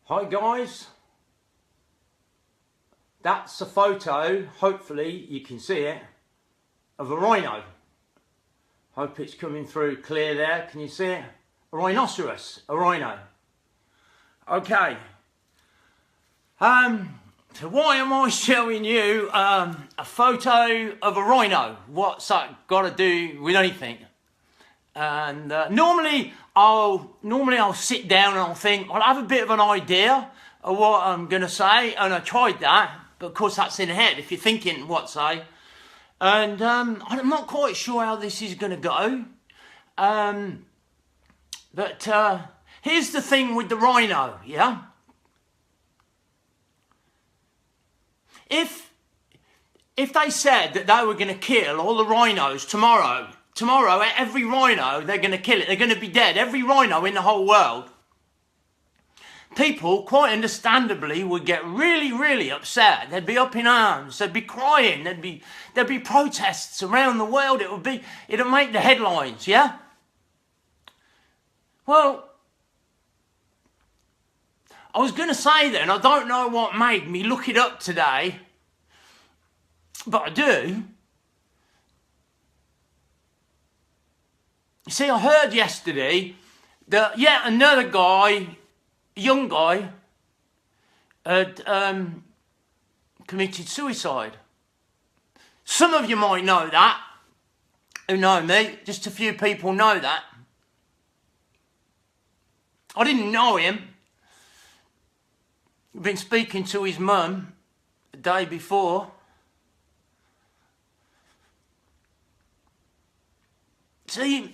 Hi guys, that's a photo, hopefully you can see it, of a rhino. Hope it's coming through clear there, can you see it? A rhinoceros, a rhino. Okay, so why am I showing you a photo of a rhino? What's that got to do with anything? And normally I'll sit down and I'll think, I'll have a bit of an idea of what I'm going to say, and I tried that, but of course that's in the head if you're thinking what to say. And I'm not quite sure how this is going to go. But here's the thing with the rhino, yeah? If they said that they were going to kill all the rhinos tomorrow, every rhino, they're going to kill it. They're going to be dead. Every rhino in the whole world. People, quite understandably, would get really, really upset. They'd be up in arms. They'd be crying. There'd be protests around the world. It'll make the headlines, yeah? Well, I was going to say then, I don't know what made me look it up today, but I do. You see, I heard yesterday that yet another guy, young guy, had committed suicide. Some of you might know that, who know me. Just a few people know that. I didn't know him. I've been speaking to his mum the day before. See,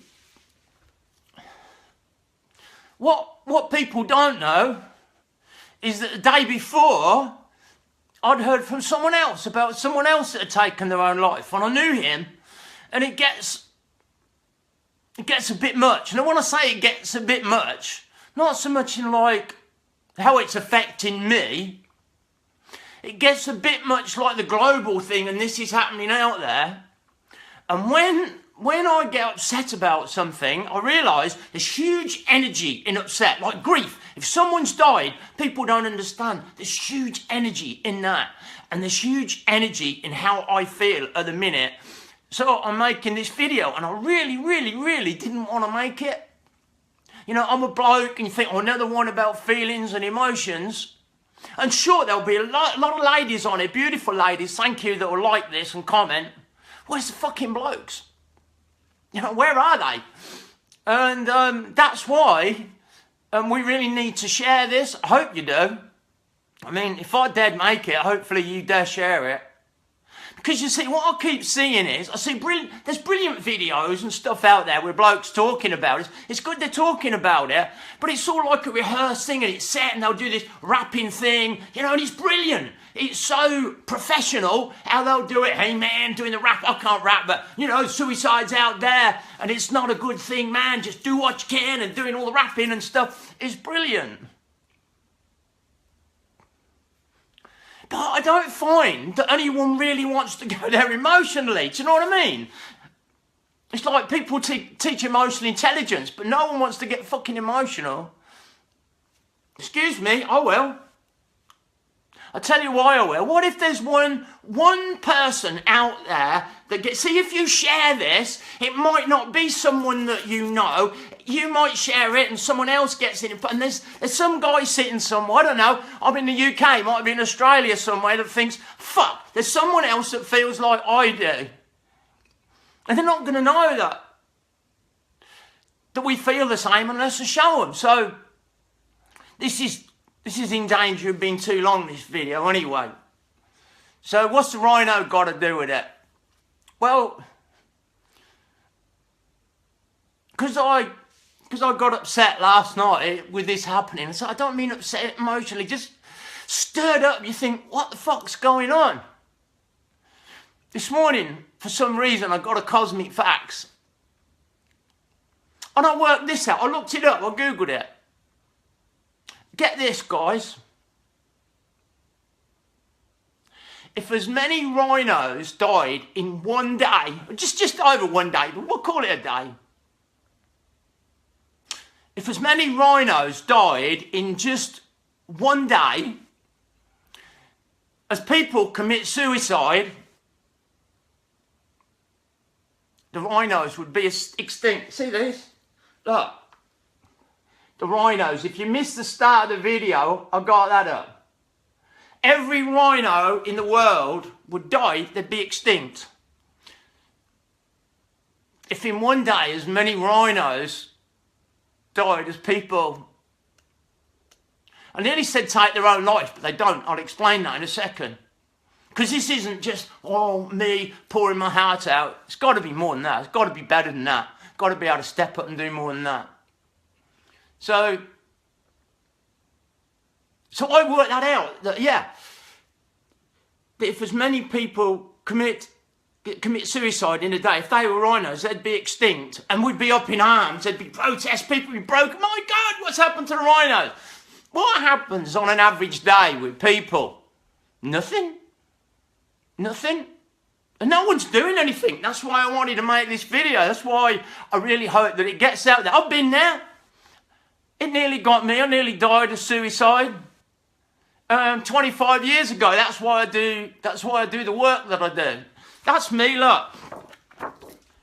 what people don't know is that the day before, I'd heard from someone else about someone else that had taken their own life, and I knew him, and it gets a bit much. And when I say it gets a bit much, not so much in like how it's affecting me, it gets a bit much like the global thing, and this is happening out there. And when I get upset about something, I realise there's huge energy in upset, like grief. If someone's died, people don't understand. There's huge energy in that. And there's huge energy in how I feel at the minute. So I'm making this video, and I really, really, really didn't want to make it. You know, I'm a bloke, and you think, oh, another one about feelings and emotions. And sure, there'll be a lot of ladies on it, beautiful ladies, thank you, that will like this and comment. Where's the fucking blokes? You know, where are they? And that's why we really need to share this. I hope you do. I mean, if I dare make it, hopefully you dare share it. Because you see, what I keep seeing is, there's brilliant videos and stuff out there with blokes talking about it. It's good they're talking about it, but it's all like a rehearsed thing, and it's set, and they'll do this rapping thing, you know, and it's brilliant. It's so professional how they'll do it. Hey man, doing the rap, I can't rap, but you know, suicide's out there, and it's not a good thing, man. Just do what you can, and doing all the rapping and stuff is brilliant. But I don't find that anyone really wants to go there emotionally. Do you know what I mean? It's like people teach emotional intelligence, but no one wants to get fucking emotional. Excuse me, I will. I'll tell you why I will. What if there's one person out there that gets... See, if you share this, it might not be someone that you know. You might share it and someone else gets it. And there's some guy sitting somewhere, I don't know, I'm in the UK, might be in Australia somewhere, that thinks, fuck, there's someone else that feels like I do. And they're not going to know that we feel the same unless I show them. So this is in danger of being too long, this video, anyway. So what's the rhino got to do with it? Well, because I got upset last night with this happening. So I don't mean upset emotionally, just stirred up. You think, what the fuck's going on? This morning, for some reason, I got a Cosmic Facts. And I worked this out. I looked it up. I Googled it. Get this, guys. If as many rhinos died in one day, just over one day, but we'll call it a day. If as many rhinos died in just one day, as people commit suicide, the rhinos would be extinct. See this? Look. The rhinos. If you missed the start of the video, I got that up. Every rhino in the world would die, they'd be extinct. If in one day as many rhinos died as people, I nearly said take their own life, but they don't. I'll explain that in a second. Because this isn't just, oh, me pouring my heart out. It's got to be more than that. It's got to be better than that. It's got to be able to step up and do more than that. So I worked that out, that yeah, that if as many people commit suicide in a day, if they were rhinos, they'd be extinct, and we'd be up in arms, there'd be protests, people would be broken. My God, what's happened to the rhinos? What happens on an average day with people? Nothing. Nothing. And no one's doing anything. That's why I wanted to make this video. That's why I really hope that it gets out there. I've been there. It nearly got me. I nearly died of suicide 25 years ago. That's why I do the work that I do. That's me, look.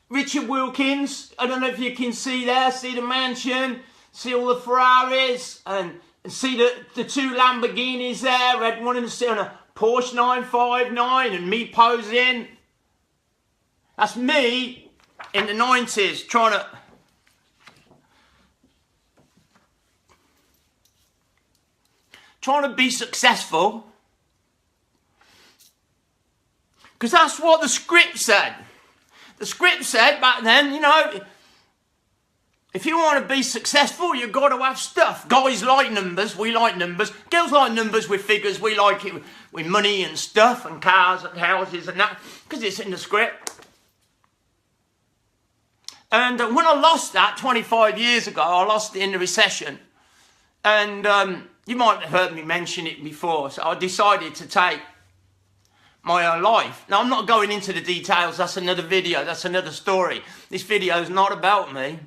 Richard Wilkins. I don't know if you can see there. See the mansion. See all the Ferraris. And see the two Lamborghinis there. Red one and a Porsche 959. And me posing. That's me in the 90s trying to be successful, because that's what the script said. The script said back then, you know, if you want to be successful, you've got to have stuff. Guys like numbers, we like numbers. Girls like numbers with figures, we like it with money and stuff and cars and houses and that, because it's in the script. And when I lost that 25 years ago, I lost it in the recession. And you might have heard me mention it before, so I decided to take my own life. Now, I'm not going into the details. That's another video. That's another story. This video is not about me.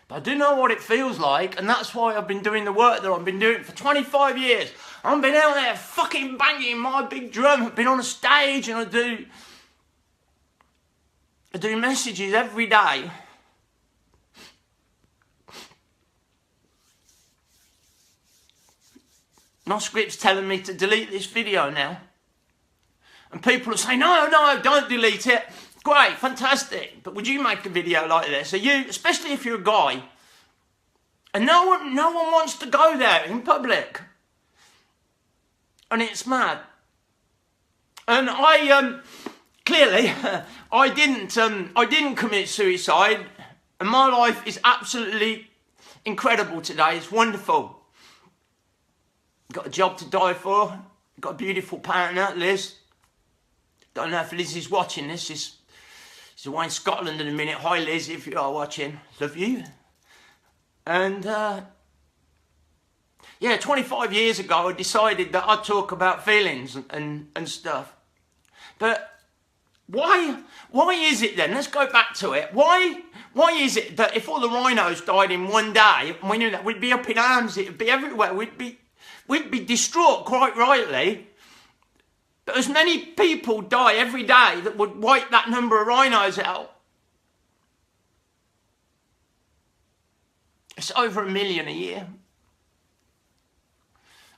But I do know what it feels like, and that's why I've been doing the work that I've been doing for 25 years. I've been out there fucking banging my big drum. I've been on a stage, and I do messages every day. My script's telling me to delete this video now. And people are saying, no, don't delete it. Great, fantastic. But would you make a video like this? Are you, especially if you're a guy, and no one wants to go there in public. And it's mad. And I, clearly, I didn't commit suicide. And my life is absolutely incredible today. It's wonderful. Got a job to die for. Got a beautiful partner, Liz. Don't know if Liz is watching this. She's away in Scotland in a minute. Hi, Liz, if you are watching. Love you. And, yeah, 25 years ago, I decided that I'd talk about feelings and stuff. But why is it then? Let's go back to it. Why is it that if all the rhinos died in one day, we knew that we'd be up in arms, it'd be everywhere, we'd be distraught, quite rightly. But as many people die every day that would wipe that number of rhinos out. It's over 1 million a year.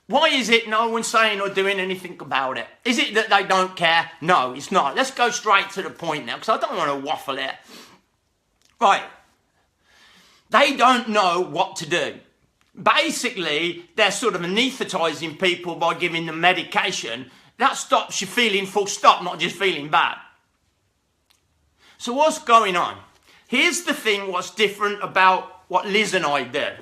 Why is it no one's saying or doing anything about it? Is it that they don't care? No, it's not. Let's go straight to the point now, because I don't want to waffle it. Right. They don't know what to do. Basically, they're sort of anaesthetising people by giving them medication. That stops you feeling full stop, not just feeling bad. So what's going on? Here's the thing, what's different about what Liz and I did.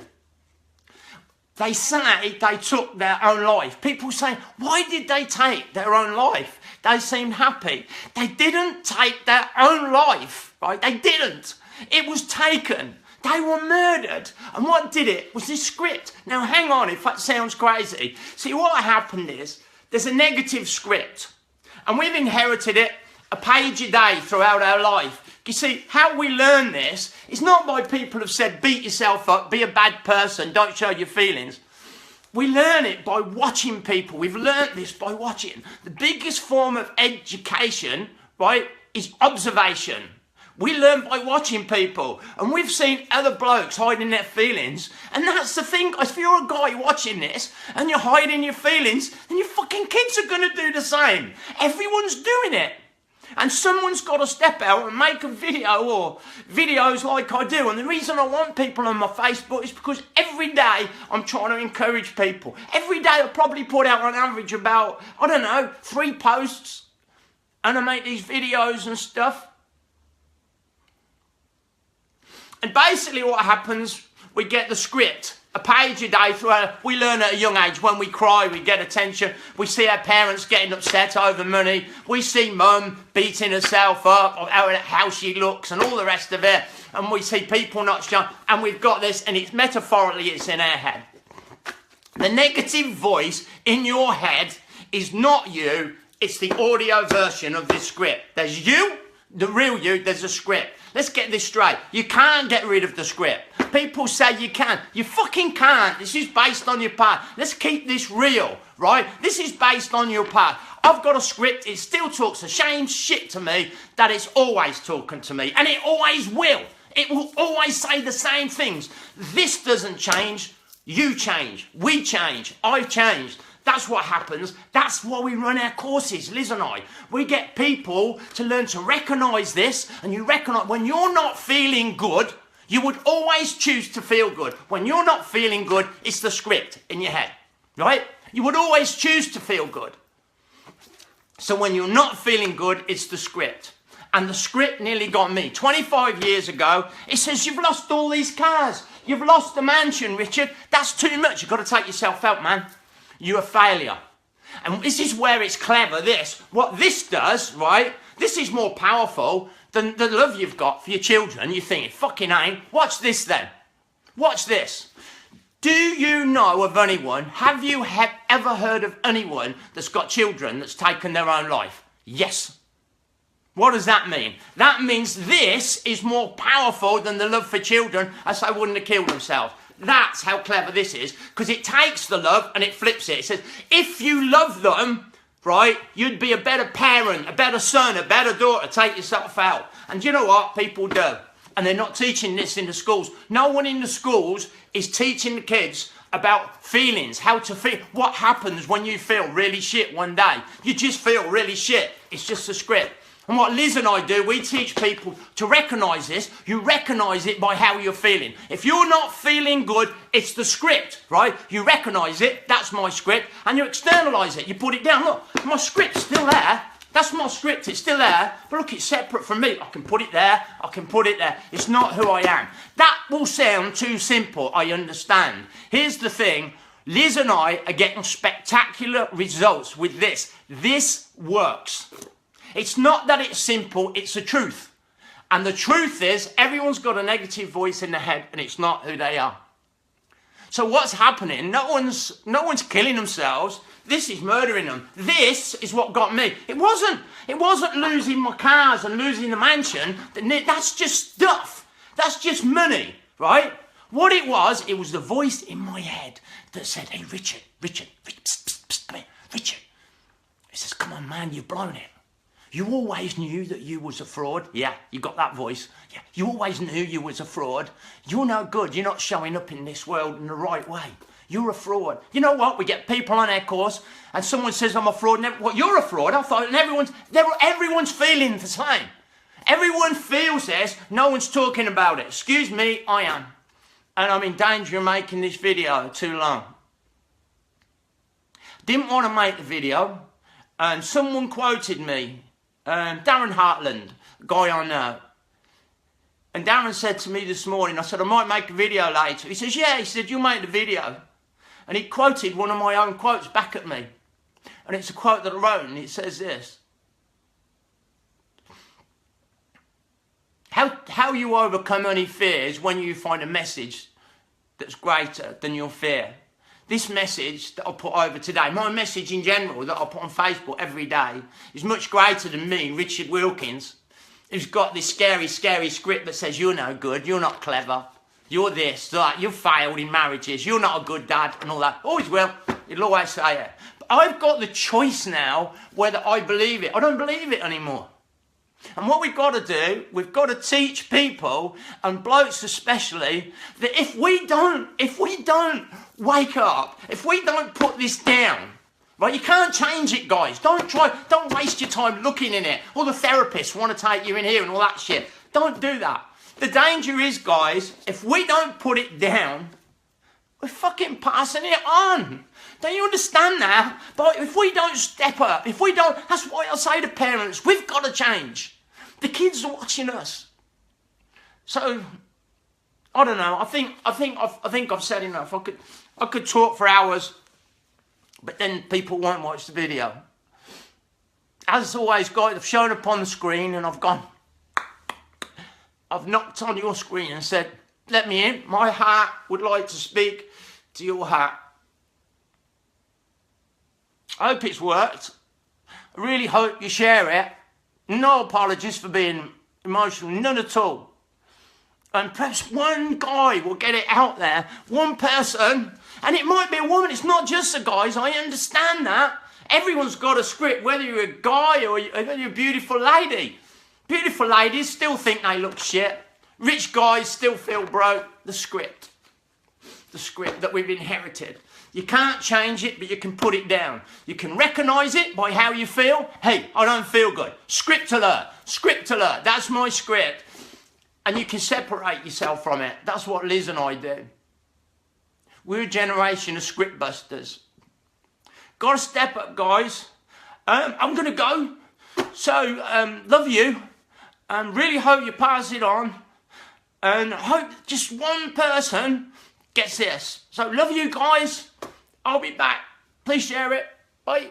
They say they took their own life. People say, why did they take their own life? They seemed happy. They didn't take their own life, right? They didn't. It was taken. They were murdered. And what did it was this script. Now, hang on, if that sounds crazy. See, what happened is, there's a negative script. And we've inherited it, a page a day throughout our life. You see, how we learn this is not by people who've said, beat yourself up, be a bad person, don't show your feelings. We learn it by watching people. We've learned this by watching. The biggest form of education, right, is observation. We learn by watching people. And we've seen other blokes hiding their feelings. And that's the thing, guys. If you're a guy watching this and you're hiding your feelings, then your fucking kids are going to do the same. Everyone's doing it. And someone's got to step out and make a video or videos like I do. And the reason I want people on my Facebook is because every day I'm trying to encourage people. Every day I probably put out on average about, 3 posts. And I make these videos and stuff. And basically what happens, we get the script. A page a day we learn at a young age. When we cry, we get attention. We see our parents getting upset over money. We see mum beating herself up, or how she looks, and all the rest of it. And we see people not showing. And we've got this, and it's metaphorically, it's in our head. The negative voice in your head is not you. It's the audio version of this script. There's you, the real you, there's a script. Let's get this straight. You can't get rid of the script. People say you can. You fucking can't. This is based on your past. Let's keep this real, right? This is based on your past. I've got a script. It still talks the same shit to me that it's always talking to me. And it always will. It will always say the same things. This doesn't change. You change. We change. I've changed. That's what happens. That's why we run our courses, Liz and I. We get people to learn to recognise this, and you recognise when you're not feeling good, you would always choose to feel good. When you're not feeling good, it's the script in your head, right? You would always choose to feel good. So when you're not feeling good, it's the script. And the script nearly got me. 25 years ago, it says, you've lost all these cars. You've lost the mansion, Richard. That's too much. You've got to take yourself out, man. You're a failure. And this is where it's clever, this. What this does, right, this is more powerful than the love you've got for your children. You think, it fucking ain't. Watch this then. Watch this. Do you know of anyone, have you ever heard of anyone that's got children that's taken their own life? Yes. What does that mean? That means this is more powerful than the love for children, as they wouldn't have killed themselves. That's how clever this is, because it takes the love and it flips it. It says, if you love them, right, you'd be a better parent, a better son, a better daughter, take yourself out. And do you know what? People do. And they're not teaching this in the schools. No one in the schools is teaching the kids about feelings, how to feel. What happens when you feel really shit one day? You just feel really shit. It's just a script. And what Liz and I do, we teach people to recognise this. You recognise it by how you're feeling. If you're not feeling good, it's the script, right? You recognise it, that's my script, and you externalise it. You put it down. Look, my script's still there. That's my script, it's still there. But look, it's separate from me. I can put it there, I can put it there. It's not who I am. That will sound too simple, I understand. Here's the thing. Liz and I are getting spectacular results with this. This works. It's not that it's simple, it's the truth. And the truth is, everyone's got a negative voice in their head and it's not who they are. So what's happening? No one's killing themselves. This is murdering them. This is what got me. It wasn't losing my cars and losing the mansion. That's just stuff. That's just money, right? What it was the voice in my head that said, hey, Richard, psst, come here, Richard. It says, come on, man, you've blown it. You always knew that you was a fraud. Yeah, you got that voice. Yeah, you always knew you was a fraud. You're no good. You're not showing up in this world in the right way. You're a fraud. You know what? We get people on our course and someone says I'm a fraud. What, you're a fraud? I thought, and everyone's feeling the same. Everyone feels this. No one's talking about it. Excuse me, I am. And I'm in danger of making this video too long. Didn't want to make the video. And someone quoted me. Darren Hartland, guy I know. And Darren said to me this morning, I said, I might make a video later. He says, yeah, he said, you'll make the video. And he quoted one of my own quotes back at me. And it's a quote that I wrote, and it says this. How you overcome any fears when you find a message that's greater than your fear. this message that I put over today, my message in general that I put on Facebook every day, is much greater than me, Richard Wilkins, who's got this scary, scary script that says you're no good, you're not clever, you're this, that, you've failed in marriages, you're not a good dad, and all that. Always will. He'll always say it. But I've got the choice now whether I believe it. I don't believe it anymore. And what we've got to do, we've got to teach people, and blokes especially, that if we don't wake up, if we don't put this down, right, you can't change it, guys. Don't waste your time looking in it. All the therapists want to take you in here and all that shit. Don't do that. The danger is, guys, if we don't put it down, we're fucking passing it on. Don't you understand that? But if we don't step up, if we don't, that's why I say to parents, we've got to change. The kids are watching us. So, I don't know. I think I've said enough. I could talk for hours, but then people won't watch the video. As always, guys, I've shown up on the screen and I've knocked on your screen and said, let me in. My heart would like to speak to your heart. I hope it's worked. I really hope you share it. No apologies for being emotional, none at all. And perhaps one guy will get it out there, one person, and it might be a woman, it's not just the guys, I understand that. Everyone's got a script, whether you're a guy or whether you're a beautiful lady. Beautiful ladies still think they look shit. Rich guys still feel broke. The script that we've inherited. You can't change it, but you can put it down. You can recognise it by how you feel. Hey, I don't feel good. Script alert. Script alert. That's my script. And you can separate yourself from it. That's what Liz and I do. We're a generation of script busters. Got to step up, guys. I'm going to go. So, love you. Really hope you pass it on. And hope just one person gets this. So, love you guys. I'll be back. Please share it. Bye.